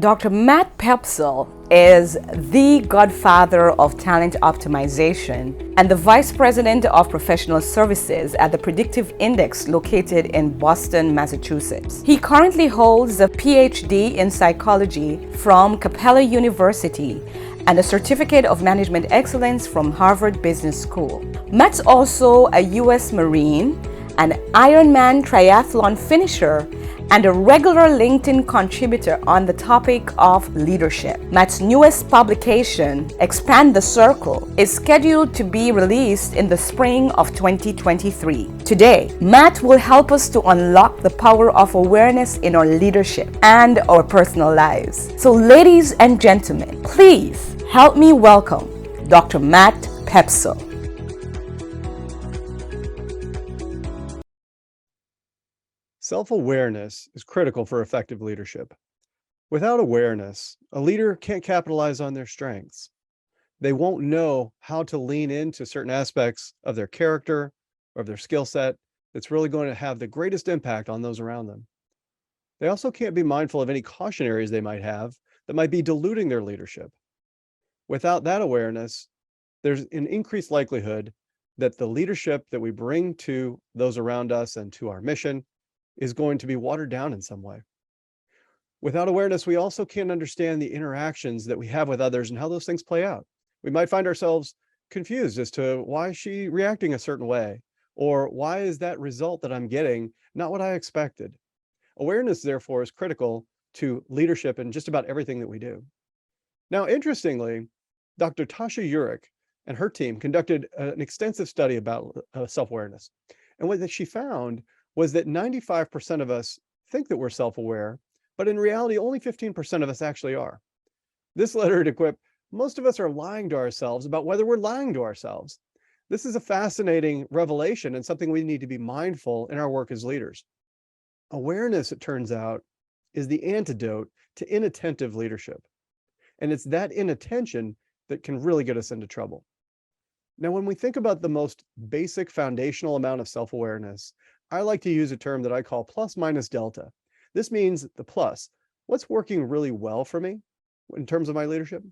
Dr. Matt Pepsel is the godfather of talent optimization and the vice president of professional services at the Predictive Index located in Boston, Massachusetts. He currently holds a PhD in psychology from Capella University and a Certificate of Management Excellence from Harvard Business School. Matt's also a U.S. Marine, an Ironman triathlon finisher, and a regular LinkedIn contributor on the topic of leadership. Matt's newest publication, Expand the Circle, is scheduled to be released in the spring of 2023. Today, Matt will help us to unlock the power of awareness in our leadership and our personal lives. So, ladies and gentlemen, please help me welcome Dr. Matt Pepsel. Self-awareness is critical for effective leadership. Without awareness, a leader can't capitalize on their strengths. They won't know how to lean into certain aspects of their character or of their skill set that's really going to have the greatest impact on those around them. They also can't be mindful of any cautionaries they might have that might be diluting their leadership. Without that awareness, there's an increased likelihood that the leadership that we bring to those around us and to our mission is going to be watered down in some way. Without awareness, we also can't understand the interactions that we have with others and how those things play out. We might find ourselves confused as to why is she reacting a certain way, or why is that result that I'm getting not what I expected. Awareness, therefore, is critical to leadership in just about everything that we do. Now, interestingly, Dr. Tasha Eurich and her team conducted an extensive study about self-awareness. And what she found was that 95% of us think that we're self-aware, but in reality, only 15% of us actually are. This led her to quip, most of us are lying to ourselves about whether we're lying to ourselves. This is a fascinating revelation and something we need to be mindful in our work as leaders. Awareness, it turns out, is the antidote to inattentive leadership. And it's that inattention that can really get us into trouble. Now, when we think about the most basic foundational amount of self-awareness, I like to use a term that I call plus minus delta. This means the plus, what's working really well for me in terms of my leadership,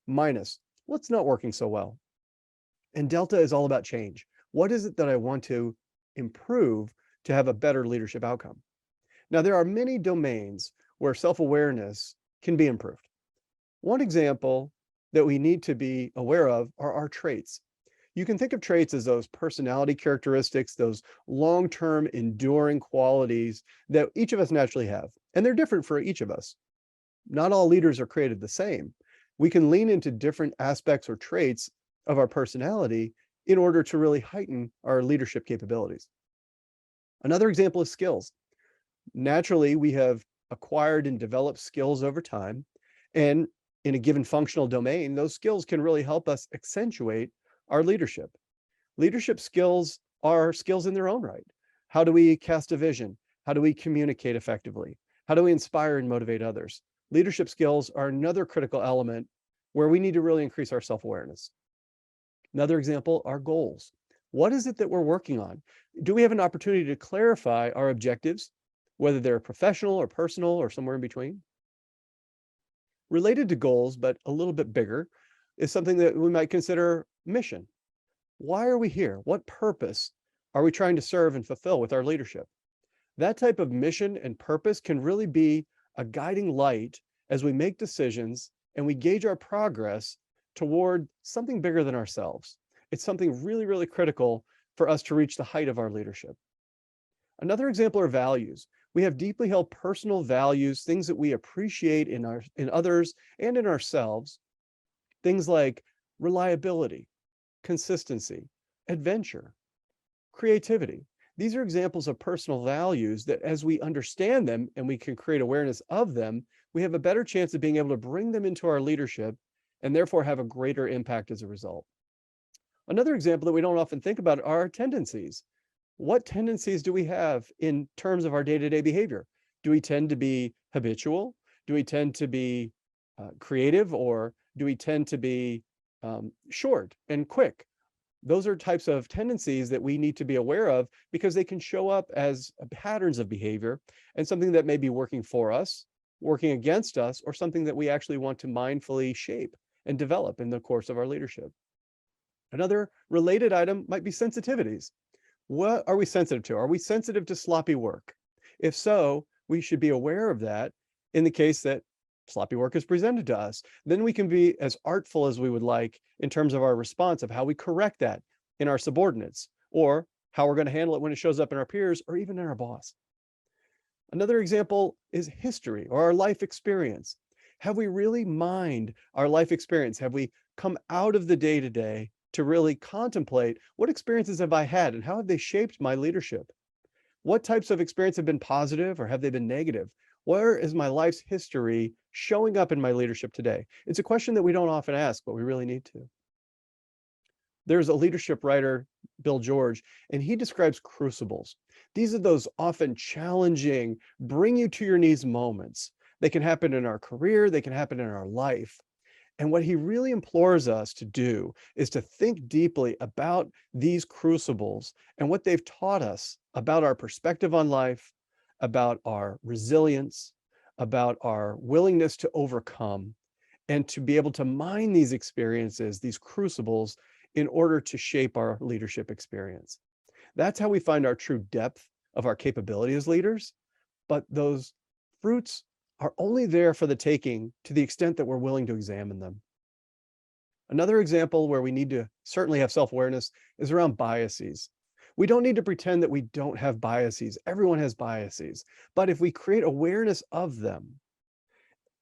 minus what's not working so well. And delta is all about change. What is it that I want to improve to have a better leadership outcome? Now, there are many domains where self-awareness can be improved. One example that we need to be aware of are our traits. You can think of traits as those personality characteristics, those long-term enduring qualities that each of us naturally have, and they're different for each of us. Not all leaders are created the same. We can lean into different aspects or traits of our personality in order to really heighten our leadership capabilities. Another example is skills. Naturally, we have acquired and developed skills over time, and in a given functional domain, those skills can really help us accentuate our leadership. Leadership skills are skills in their own right. How do we cast a vision? How do we communicate effectively? How do we inspire and motivate others? Leadership skills are another critical element where we need to really increase our self-awareness. Another example are goals. What is it that we're working on? Do we have an opportunity to clarify our objectives, whether they're professional or personal or somewhere in between? Related to goals, but a little bit bigger, is something that we might consider mission. Why are we here? What purpose are we trying to serve and fulfill with our leadership? That type of mission and purpose can really be a guiding light as we make decisions and we gauge our progress toward something bigger than ourselves. It's something really, really critical for us to reach the height of our leadership. Another example are values. We have deeply held personal values, things that we appreciate in others and in ourselves. Things like reliability, consistency, adventure, creativity. These are examples of personal values that as we understand them and we can create awareness of them, we have a better chance of being able to bring them into our leadership and therefore have a greater impact as a result. Another example that we don't often think about are our tendencies. What tendencies do we have in terms of our day-to-day behavior? Do we tend to be habitual? Do we tend to be creative, or do we tend to be short and quick? Those are types of tendencies that we need to be aware of because they can show up as patterns of behavior and something that may be working for us working against us, or something that we actually want to mindfully shape and develop in the course of our leadership. Another related item might be sensitivities. What are we sensitive to? Are we sensitive to sloppy work? If so, we should be aware of that in the case that sloppy work is presented to us. Then we can be as artful as we would like in terms of our response of how we correct that in our subordinates, or how we're going to handle it when it shows up in our peers or even in our boss. Another example is history or our life experience. Have we really mined our life experience? Have we come out of the day-to-day to really contemplate what experiences have I had and how have they shaped my leadership? What types of experience have been positive or have they been negative? Where is my life's history showing up in my leadership today? It's a question that we don't often ask, but we really need to. There's a leadership writer, Bill George, and he describes crucibles. These are those often challenging, bring you to your knees moments. They can happen in our career, they can happen in our life. And what he really implores us to do is to think deeply about these crucibles and what they've taught us about our perspective on life, about our resilience, about our willingness to overcome, and to be able to mine these experiences, these crucibles, in order to shape our leadership experience. That's how we find our true depth of our capability as leaders, but those fruits are only there for the taking to the extent that we're willing to examine them. Another example where we need to certainly have self-awareness is around biases. We don't need to pretend that we don't have biases. Everyone has biases, but if we create awareness of them,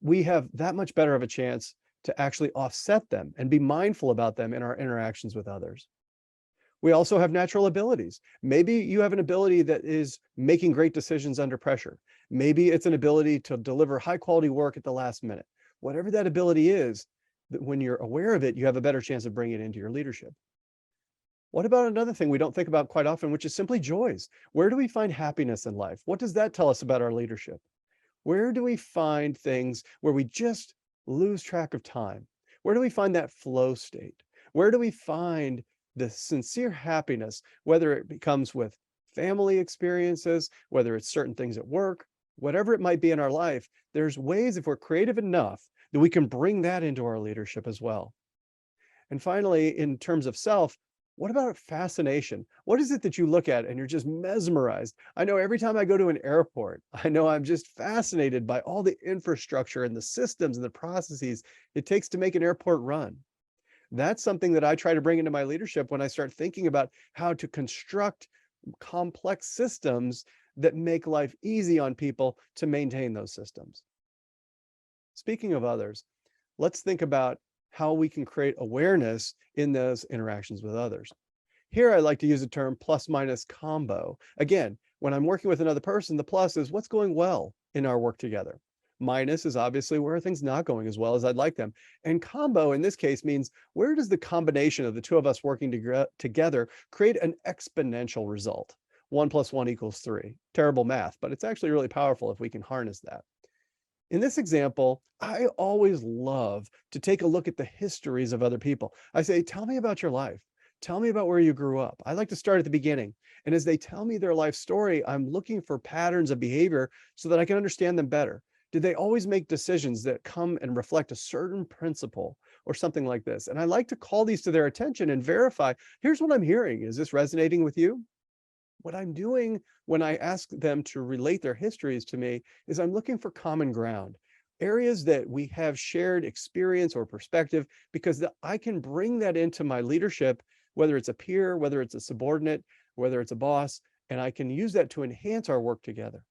we have that much better of a chance to actually offset them and be mindful about them in our interactions with others. We also have natural abilities. Maybe you have an ability that is making great decisions under pressure. Maybe it's an ability to deliver high quality work at the last minute. Whatever that ability is, when you're aware of it, you have a better chance of bringing it into your leadership. What about another thing we don't think about quite often, which is simply joys? Where do we find happiness in life? What does that tell us about our leadership? Where do we find things where we just lose track of time? Where do we find that flow state? Where do we find the sincere happiness, whether it becomes with family experiences, whether it's certain things at work, whatever it might be in our life? There's ways, if we're creative enough, that we can bring that into our leadership as well. And finally, in terms of self, what about fascination? What is it that you look at and you're just mesmerized? I know every time I go to an airport, I know I'm just fascinated by all the infrastructure and the systems and the processes it takes to make an airport run. That's something that I try to bring into my leadership when I start thinking about how to construct complex systems that make life easy on people to maintain those systems. Speaking of others, let's think about how we can create awareness in those interactions with others. Here, I like to use the term plus minus combo. Again, when I'm working with another person, the plus is what's going well in our work together. Minus is obviously where are things not going as well as I'd like them. And combo in this case means where does the combination of the two of us working together create an exponential result? 1 + 1 = 3. Terrible math, but it's actually really powerful if we can harness that. In this example, I always love to take a look at the histories of other people. I say, tell me about your life. Tell me about where you grew up. I like to start at the beginning. And as they tell me their life story, I'm looking for patterns of behavior so that I can understand them better. Did they always make decisions that come and reflect a certain principle or something like this? And I like to call these to their attention and verify, here's what I'm hearing. Is this resonating with you? What I'm doing when I ask them to relate their histories to me is I'm looking for common ground, areas that we have shared experience or perspective, because I can bring that into my leadership, whether it's a peer, whether it's a subordinate, whether it's a boss, and I can use that to enhance our work together.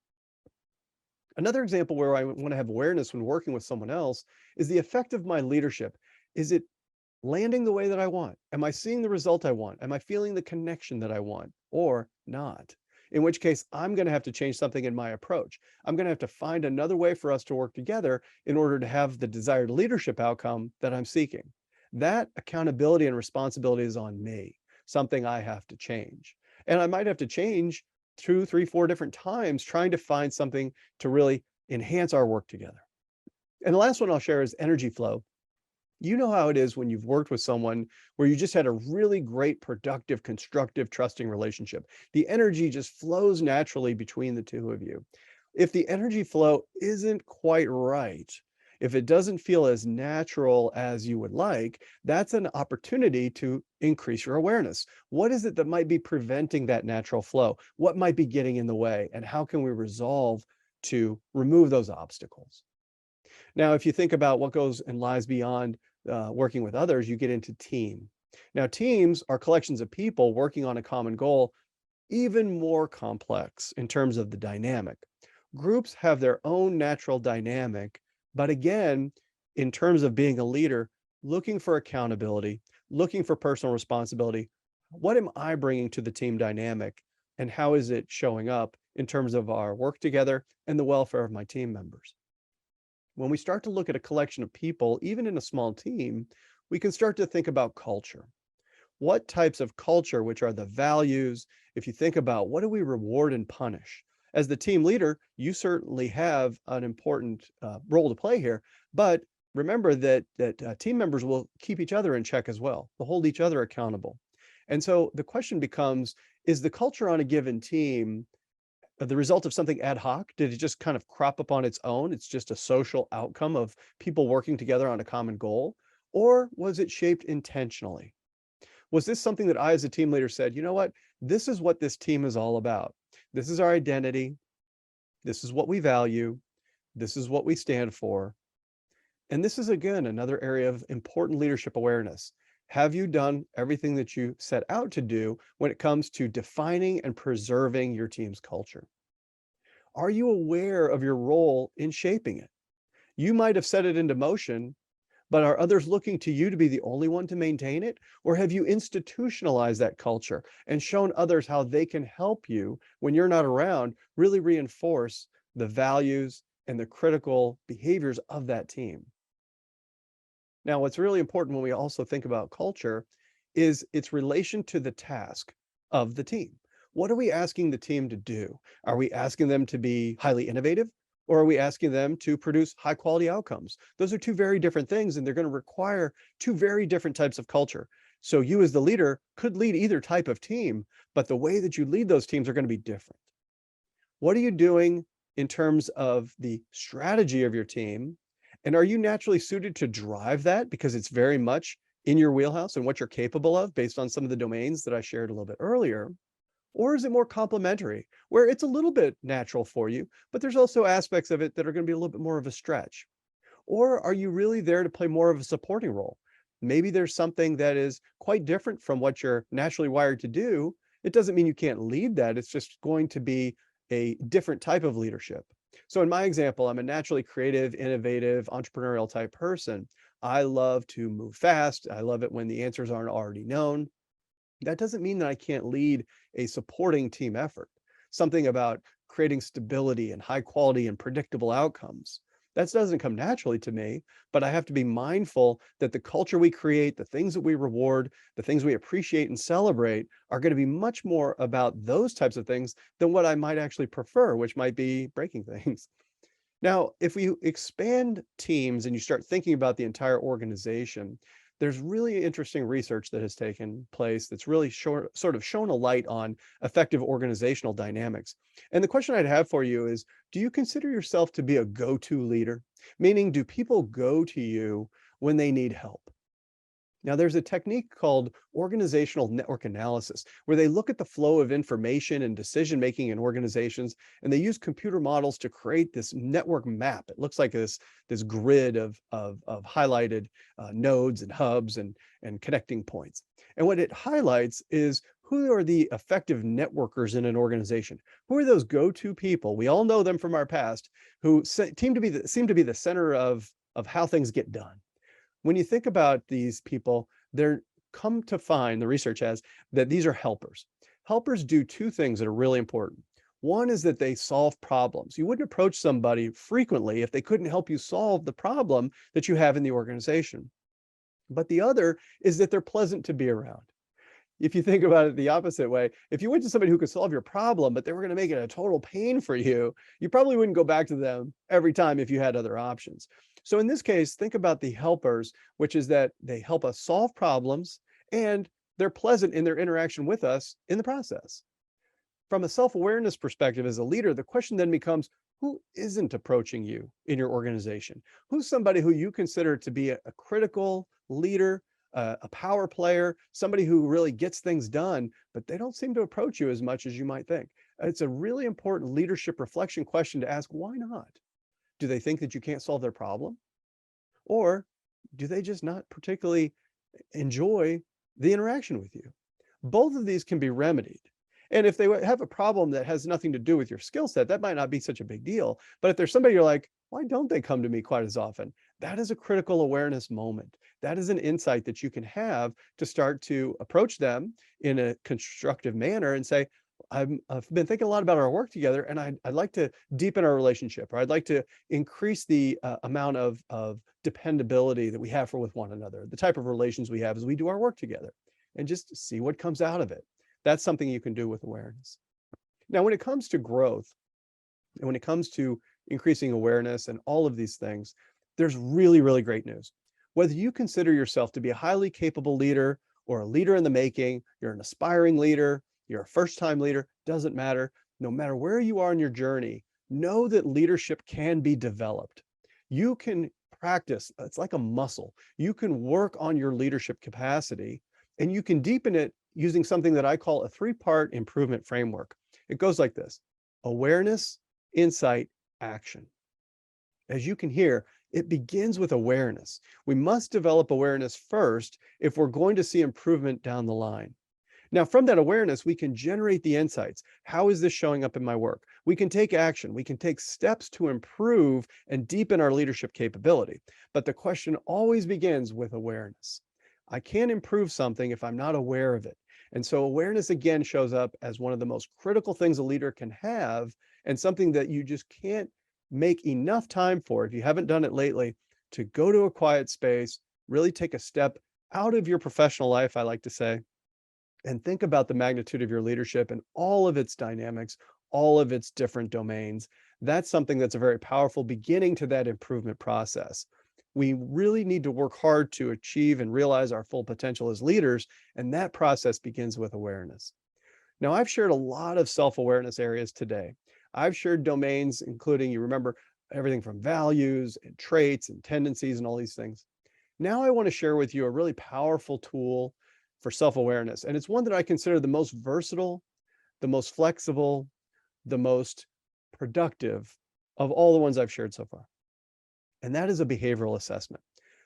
Another example where I want to have awareness when working with someone else is the effect of my leadership. Is it landing the way that I want? Am I seeing the result I want? Am I feeling the connection that I want or not? In which case, I'm going to have to change something in my approach. I'm going to have to find another way for us to work together in order to have the desired leadership outcome that I'm seeking. That accountability and responsibility is on me, something I have to change. And I might have to change 2, 3, 4 different times trying to find something to really enhance our work together. And the last one I'll share is energy flow. You know how it is when you've worked with someone where you just had a really great, productive, constructive, trusting relationship. The energy just flows naturally between the two of you. If the energy flow isn't quite right, if it doesn't feel as natural as you would like, that's an opportunity to increase your awareness. What is it that might be preventing that natural flow? What might be getting in the way? And how can we resolve to remove those obstacles? Now, if you think about what goes and lies beyond working with others, you get into team. Now, teams are collections of people working on a common goal, even more complex in terms of the dynamic. Groups have their own natural dynamic, but again, in terms of being a leader, looking for accountability, looking for personal responsibility, what am I bringing to the team dynamic, and how is it showing up in terms of our work together and the welfare of my team members? When we start to look at a collection of people, even in a small team, we can start to think about culture. What types of culture, which are the values, if you think about what do we reward and punish? As the team leader, you certainly have an important role to play here, but remember that team members will keep each other in check as well. They'll hold each other accountable. And so the question becomes, is the culture on a given team the result of something ad hoc? Did it just kind of crop up on its own? It's just a social outcome of people working together on a common goal? Or was it shaped intentionally? Was this something that I, as a team leader, said, you know what, this is what this team is all about. This is our identity. This is what we value. This is what we stand for. And this is, again, another area of important leadership awareness. Have you done everything that you set out to do when it comes to defining and preserving your team's culture? Are you aware of your role in shaping it? You might have set it into motion, but are others looking to you to be the only one to maintain it? Or have you institutionalized that culture and shown others how they can help you when you're not around, really reinforce the values and the critical behaviors of that team? Now, what's really important when we also think about culture is its relation to the task of the team. What are we asking the team to do? Are we asking them to be highly innovative, or are we asking them to produce high quality outcomes? Those are two very different things, and they're going to require two very different types of culture. So you as the leader could lead either type of team, but the way that you lead those teams are going to be different. What are you doing in terms of the strategy of your team? And are you naturally suited to drive that because it's very much in your wheelhouse and what you're capable of based on some of the domains that I shared a little bit earlier? Or is it more complementary, where it's a little bit natural for you, but there's also aspects of it that are going to be a little bit more of a stretch? Or are you really there to play more of a supporting role? Maybe there's something that is quite different from what you're naturally wired to do. It doesn't mean you can't lead that. It's just going to be a different type of leadership. So in my example, I'm a naturally creative, innovative, entrepreneurial type person. I love to move fast. I love it when the answers aren't already known. That doesn't mean that I can't lead a supporting team effort. Something about creating stability and high quality and predictable outcomes. That doesn't come naturally to me, but I have to be mindful that the culture we create, the things that we reward, the things we appreciate and celebrate are going to be much more about those types of things than what I might actually prefer, which might be breaking things. Now, if we expand teams and you start thinking about the entire organization, there's really interesting research that has taken place that's really sort of shown a light on effective organizational dynamics. And the question I'd have for you is, do you consider yourself to be a go-to leader? Meaning, do people go to you when they need help? Now, there's a technique called organizational network analysis, where they look at the flow of information and decision-making in organizations, and they use computer models to create this network map. It looks like this grid of highlighted nodes and hubs and connecting points. And what it highlights is who are the effective networkers in an organization? Who are those go-to people? We all know them from our past who seem to be the center of how things get done. When you think about these people, they're come to find, the research has, that these are helpers. Helpers do two things that are really important. One is that they solve problems. You wouldn't approach somebody frequently if they couldn't help you solve the problem that you have in the organization. But the other is that they're pleasant to be around. If you think about it the opposite way, if you went to somebody who could solve your problem, but they were going to make it a total pain for you, you probably wouldn't go back to them every time if you had other options. So in this case, think about the helpers, which is that they help us solve problems and they're pleasant in their interaction with us in the process. From a self-awareness perspective as a leader, the question then becomes, Who isn't approaching you in your organization? Who's somebody who you consider to be a critical leader, a power player, somebody who really gets things done, but they don't seem to approach you as much as you might think? It's a really important leadership reflection question to ask. Why not? Do they think that you can't solve their problem? Or do they just not particularly enjoy the interaction with you? Both of these can be remedied. And if they have a problem that has nothing to do with your skill set, that might not be such a big deal. But if there's somebody you're like, why don't they come to me quite as often? That is a critical awareness moment. That is an insight that you can have to start to approach them in a constructive manner and say, I've been thinking a lot about our work together, and I'd like to deepen our relationship, or I'd like to increase the amount of dependability that we have for with one another, the type of relations we have as we do our work together, and just see what comes out of it. That's something you can do with awareness. Now, when it comes to growth, and when it comes to increasing awareness and all of these things, there's really, really great news. Whether you consider yourself to be a highly capable leader or a leader in the making, you're an aspiring leader, you're a first-time leader, doesn't matter. No matter where you are in your journey, know that leadership can be developed. You can practice. It's like a muscle. You can work on your leadership capacity, and you can deepen it using something that I call a three-part improvement framework. It goes like this: awareness, insight, action. As you can hear, it begins with awareness. We must develop awareness first if we're going to see improvement down the line. Now, from that awareness, we can generate the insights. How is this showing up in my work? We can take action. We can take steps to improve and deepen our leadership capability. But the question always begins with awareness. I can't improve something if I'm not aware of it. And so awareness again shows up as one of the most critical things a leader can have, and something that you just can't make enough time for, if you haven't done it lately, to go to a quiet space, really take a step out of your professional life, I like to say, and think about the magnitude of your leadership and all of its dynamics, all of its different domains. That's something that's a very powerful beginning to that improvement process. We really need to work hard to achieve and realize our full potential as leaders, and that process begins with awareness. Now, I've shared a lot of self-awareness areas today. I've shared domains, including, you remember, everything from values and traits and tendencies and all these things. Now I want to share with you a really powerful tool for self-awareness. And it's one that I consider the most versatile, the most flexible, the most productive of all the ones I've shared so far. And that is a behavioral assessment.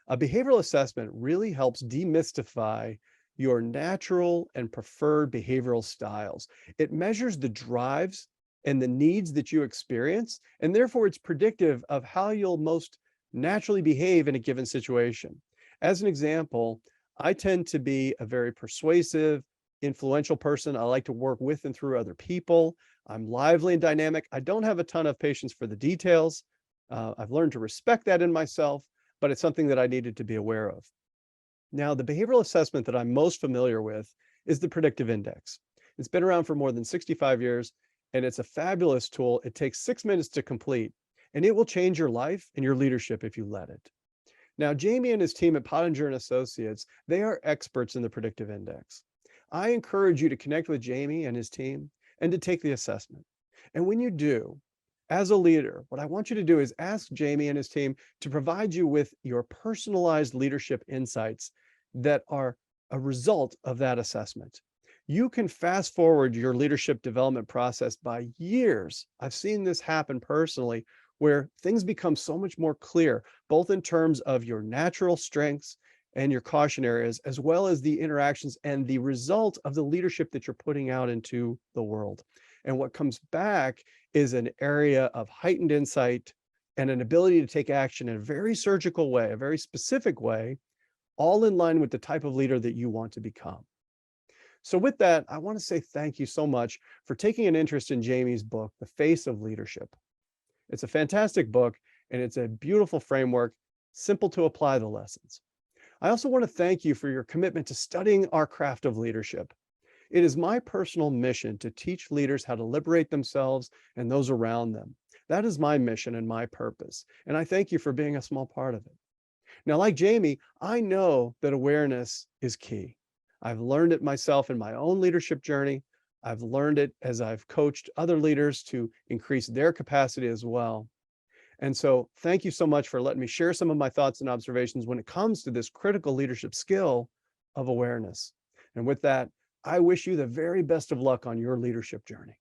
A behavioral assessment really helps demystify your natural and preferred behavioral styles. It measures the drives and the needs that you experience, and therefore it's predictive of how you'll most naturally behave in a given situation. As an example, I tend to be a very persuasive, influential person. I like to work with and through other people. I'm lively and dynamic. I don't have a ton of patience for the details. I've learned to respect that in myself, but it's something that I needed to be aware of. Now, the behavioral assessment that I'm most familiar with is the Predictive Index. It's been around for more than 65 years, and it's a fabulous tool. It takes 6 minutes to complete, and it will change your life and your leadership if you let it. Now, Jamie and his team at Pottinger and Associates, they are experts in the Predictive Index. I encourage you to connect with Jamie and his team and to take the assessment. And when you do, as a leader, what I want you to do is ask Jamie and his team to provide you with your personalized leadership insights that are a result of that assessment. You can fast forward your leadership development process by years. I've seen this happen personally, where things become so much more clear, both in terms of your natural strengths and your caution areas, as well as the interactions and the result of the leadership that you're putting out into the world. And what comes back is an area of heightened insight and an ability to take action in a very surgical way, a very specific way, all in line with the type of leader that you want to become. So with that, I want to say thank you so much for taking an interest in Jamie's book, The Face of Leadership. It's a fantastic book, and it's a beautiful framework, simple to apply the lessons. I also want to thank you for your commitment to studying our craft of leadership. It is my personal mission to teach leaders how to liberate themselves and those around them. That is my mission and my purpose, and I thank you for being a small part of it. Now, like Jamie, I know that awareness is key. I've learned it myself in my own leadership journey, I've learned it as I've coached other leaders to increase their capacity as well. And so thank you so much for letting me share some of my thoughts and observations when it comes to this critical leadership skill of awareness. And with that, I wish you the very best of luck on your leadership journey.